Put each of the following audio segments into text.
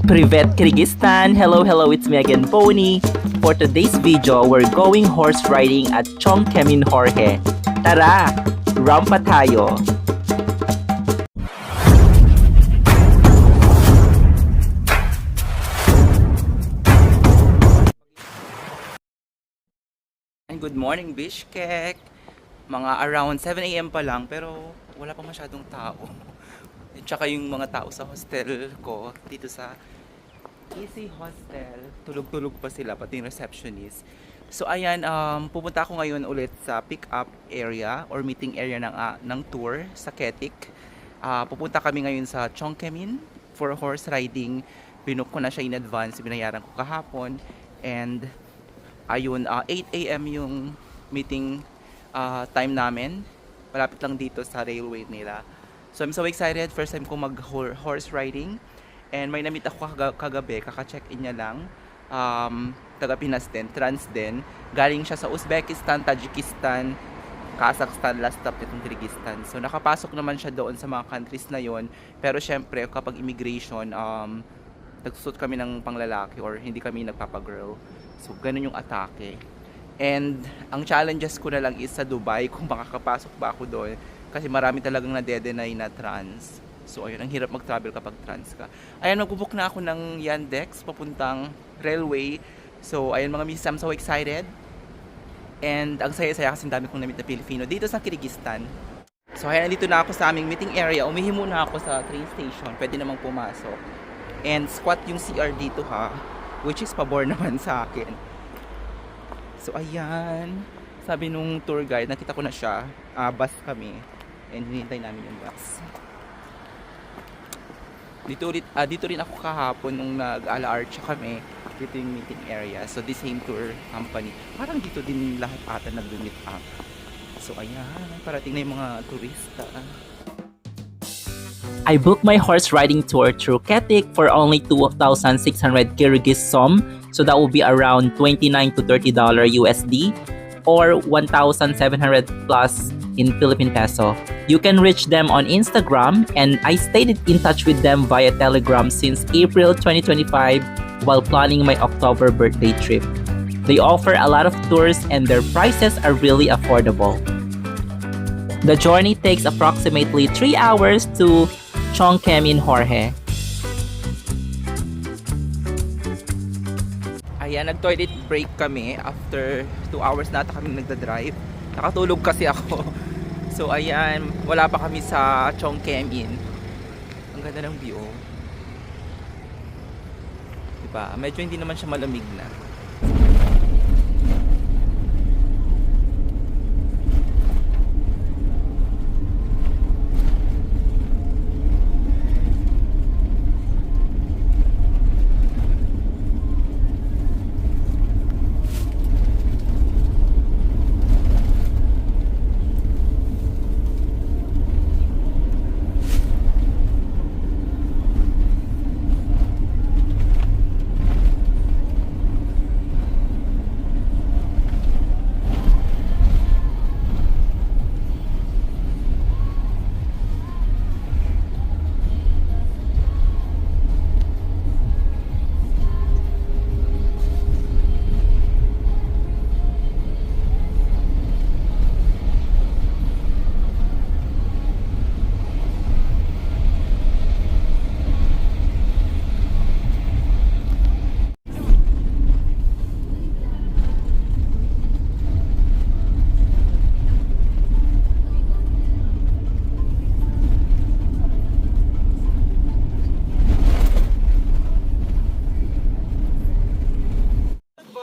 Privet Kyrgyzstan! Hello, it's me again, Pony. For today's video, we're going horse riding at Chongkemin Jorge. Tara! Rampa tayo! And good morning, Bishkek! Mga around 7 AM pa lang, pero wala pa masyadong tao. At saka yung mga tao sa hostel ko, dito sa Easy Hostel, tulog-tulog pa sila, pati yung receptionist. So ayan, pupunta ako ngayon ulit sa pick-up area or meeting area ng tour sa Ketik. Pupunta kami ngayon sa Chongkemin for horse riding. Binook ko na siya in advance, binayaran ko kahapon. And ayun, 8 AM yung meeting time namin. Malapit lang dito sa railway nila. So I'm so excited, first time ko mag-horse riding. And may namit ako kagabi, kaka-check-in niya lang. Taga Pinas din, trans din. Galing siya sa Uzbekistan, Tajikistan, Kazakhstan, last stop nitong Kyrgyzstan. So nakapasok naman siya doon sa mga countries na yon. Pero syempre, kapag immigration, nagsusot kami ng panglalaki or hindi kami nagpapagirl. So ganun yung atake. And ang challenges ko na lang is sa Dubai, kung makakapasok ba ako doon. Kasi marami talagang nade-deny na trans. So ayun, ang hirap mag-travel kapag trans ka. Ayan, magbubook na ako ng Yandex papuntang railway. So ayun mga miss, I'm so excited. And ang saya-saya kasi dami kong namit na Pilipino dito sa Kyrgyzstan. So ayan, nandito na ako sa aming meeting area. Umihi muna ako sa train station. Pwede namang pumasok. And squat yung CR dito ha. Which is pabor naman sa akin. So ayan. Sabi nung tour guide, nakita ko na siya. Bus kami. And hinihintay namin yung bus. Dito rin ako kahapon nung nag-ala-archa kami. Dito yung meeting area. So the same tour company. Parang dito din lahat ata nag-meet up. So ayan, parating na yung mga turista. I booked my horse riding tour through Ketik for only 2,600 Kyrgyz som. So that will be around $29 to $30 USD or 1,700 plus in Philippine peso. You can reach them on Instagram, and I stayed in touch with them via Telegram since April 2025 while planning my October birthday trip. They offer a lot of tours and their prices are really affordable. The journey takes approximately 3 hours to Chongkemin Jorge. Ayan, nag-toilet break kami after 2 hours na kami nagda-drive. Nakatulog kasi ako. So ayan, wala pa kami sa Chongkemin. Ang ganda ng view. Diba? Medyo hindi naman siya malamig na.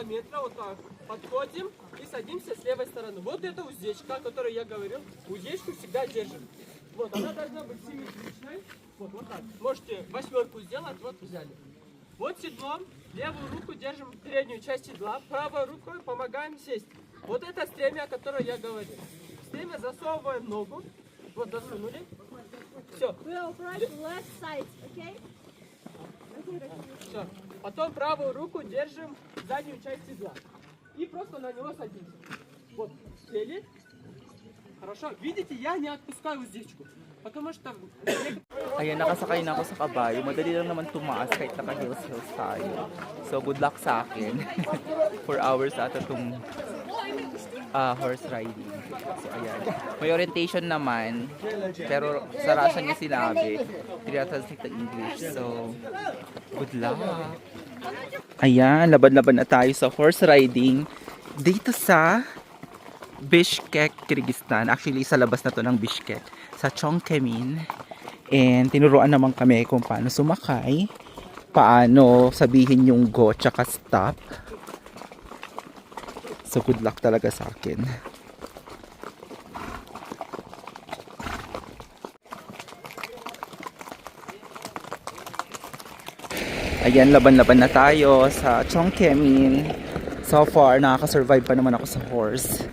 Метра вот так подходим и садимся с левой стороны. Вот это уздечка, о которой я говорил. Уздечку всегда держим. Вот, она должна быть симметричной. Вот так. Можете восьмерку сделать, вот взяли. Вот седлом, левую руку держим переднюю часть седла, правой рукой помогаем сесть. Вот это стремя, о которой я говорил. Стремя засовываем ногу. Вот, засунули. Все. Все. Потом правую руку держим заднюю часть седла. И просто на него садимся. Вот, сели. Хорошо. Видите, я не отпускаю уздечку. Потому что Ayan, nakasakay na ako sa kabayo. Madali lang naman tumaas kahit naka-heels tayo. So, good luck sa akin. 4 hours ata itong horse riding. So, ayan. May orientation naman. Pero sa Russian niya sinabi. Tinatranslate ng English. So, good luck. Ayan, laban-laban na tayo sa horse riding. Dito sa Bishkek, Kyrgyzstan. Actually, sa labas na to ng Bishkek. Sa Chongkemin. And tinuruan naman kami kung paano sumakay, paano sabihin yung go tsaka stop. So good luck talaga sa akin. Ayan, laban-laban na tayo sa Chongkemin. So far, nakaka-survive pa naman ako sa horse.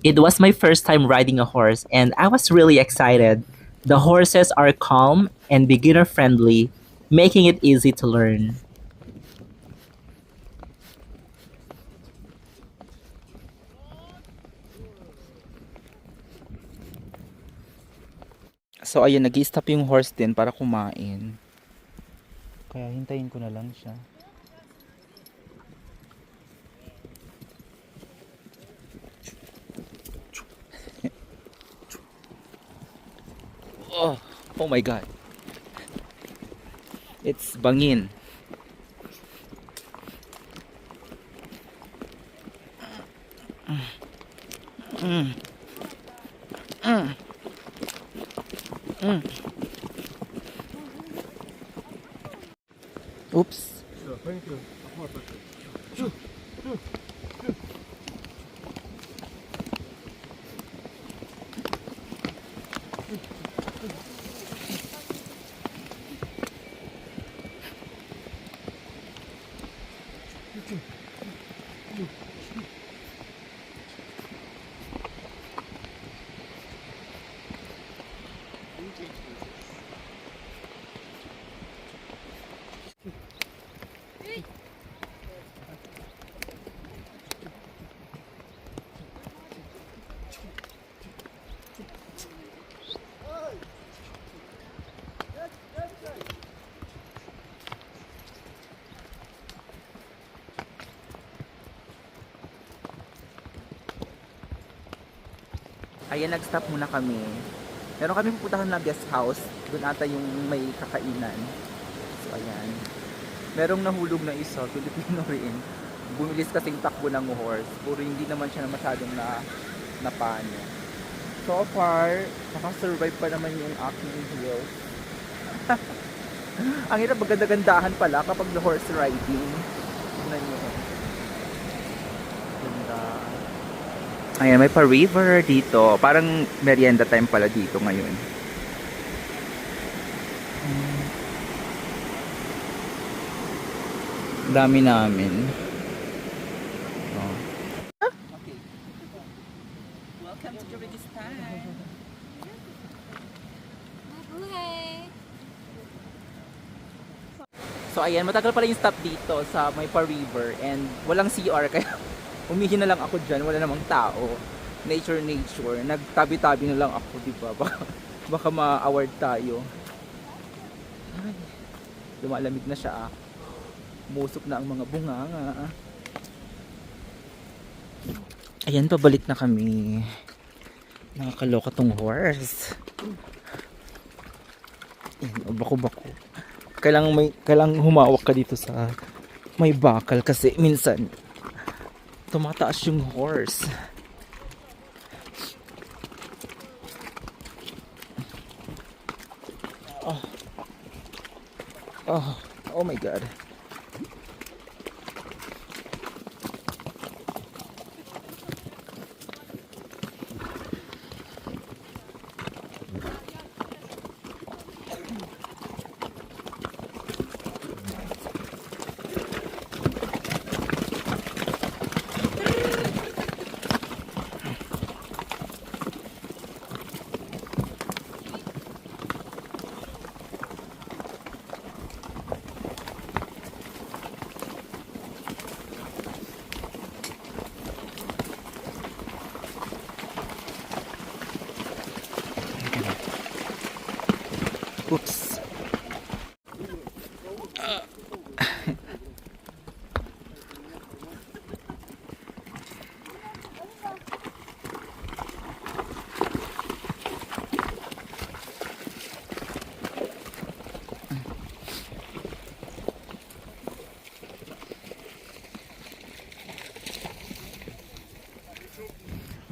It was my first time riding a horse, and I was really excited. The horses are calm and beginner friendly, making it easy to learn. So ayun, nag-stop yung horse din para kumain. Kaya hintayin ko na lang siya. Oh my god. It's bangin. Oops. Ayan, nag-stop muna kami. Meron kami pupuntahan na guest house. Doon ata yung may kakainan. So, ayan. Merong nahulog na isa. Filipino rin. Bumilis kasing takbo ng horse. Puro hindi naman siya masyadong napano. So far, nakasurvive pa naman yung aking heels. Ang hirap, maganda-gandahan pala kapag the horse riding. Tignan nyo. Ganda. Ayan, may pa-river dito. Parang merienda time pala dito ngayon. Dami namin. Oh. Okay. Welcome to Kyrgyzstan. So ayan, matagal pala yung stop dito sa may pa-river and walang CR kaya umihi na lang ako dyan, wala namang tao. Nature. Nagtabi-tabi na lang ako, di ba? Baka ma-award tayo. Ay, lumalamig na siya. Musok na ang mga bunganga. Ayan, pabalik na kami. Nakakaloka tong horse. Ayan, bako-bako. Kailangang humawak ka dito sa may bakal kasi minsan tumataas yung horse. Oh my god.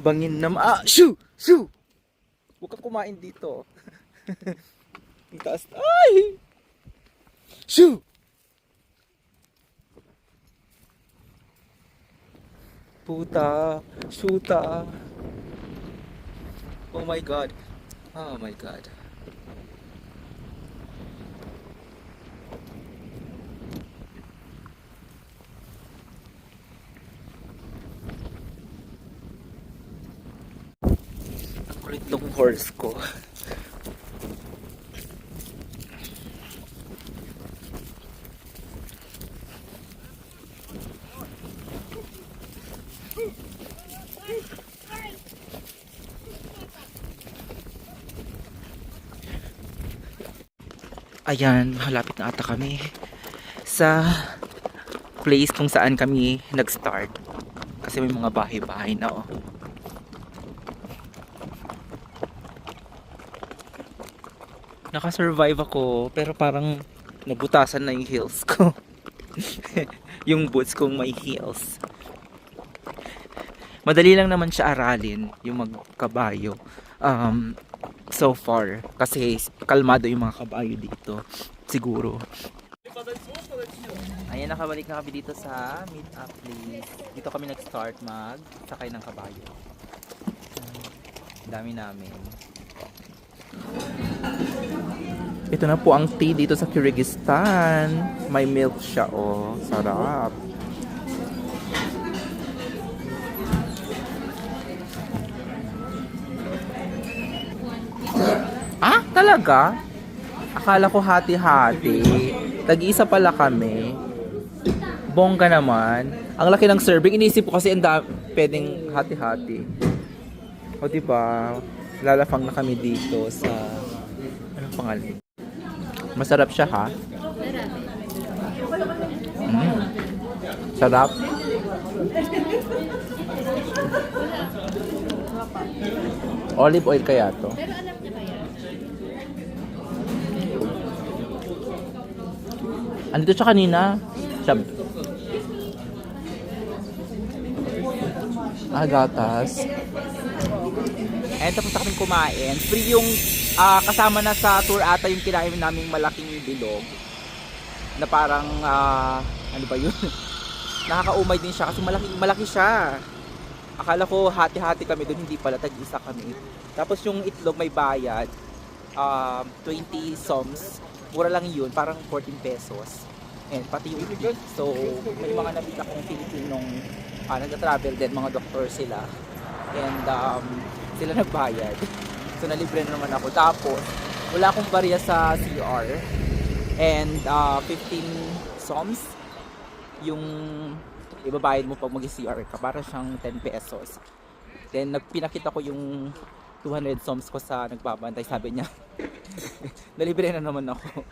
Bangin naman. Ah! Shoo! Shoo! Huwag ka kumain dito. Ang taas. Ay! Shoo! Puta. Shoota. Oh my God. Oh my God. Ang kulit ng horse ko. Ayan, malapit na ata kami sa place kung saan kami nag-start. Kasi may mga bahay-bahay na oh. Nakasurvive ako pero parang nabutasan na yung heels ko. Yung boots kong may heels. Madali lang naman siya aralin yung magkabayo. So far kasi kalmado yung mga kabayo dito siguro. Ayan, nakabalik na kami dito sa meet up place. Dito kami nag-start mag-sakay ng kabayo. Dami namin. Ito na po ang tea dito sa Kyrgyzstan. May milk siya oh. Sarap. Ah, talaga? Akala ko hati-hati. Tag-isa pala kami. Bongga naman. Ang laki ng serving. Iniisip ko kasi pwedeng hati-hati. O diba? Lalafang na kami dito sa... Anong pangalan? Masarap siya ha? Sarap. Olive oil kaya to? Andito siya kanina. Gatas. And tapos na kami kumain. Free yung kasama na sa tour ata yung kinain naming malaking bilog. Na parang, ano ba yun? Nakakaumay din siya kasi malaki siya. Akala ko hati-hati kami doon, hindi pala, tag-isa kami. Tapos yung itlog may bayad. 20 soms. Mura lang yun, parang 14 pesos. And pati yung itlog. So, may mga nabita kong Pilipinong nagta-travel din, mga doktor sila. And sila nagbayad. So, nalibre na naman ako. Tapos, wala akong barya sa CR. And 15 soms yung ibabayad mo pag mag-CR ka. Para siyang 10 pesos. Then, pinakita ko yung 200 soms ko sa nagbabantay. Sabi niya, nalibre na naman ako.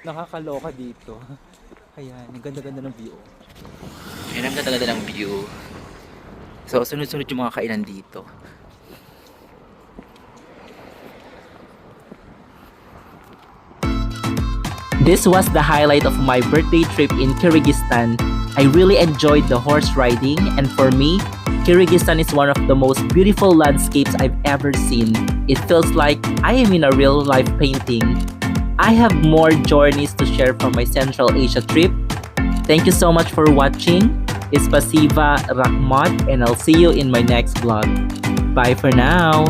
Nakakaloka dito. Ayan, ang ganda-ganda ng view. Ayan, ang ganda-ganda ng view. So, sunod-sunod yung mga kainan dito. This was the highlight of my birthday trip in Kyrgyzstan. I really enjoyed the horse riding, and for me, Kyrgyzstan is one of the most beautiful landscapes I've ever seen. It feels like I am in a real-life painting. I have more journeys to share from my Central Asia trip. Thank you so much for watching. Spasiba, Rahmat, and I'll see you in my next vlog. Bye for now!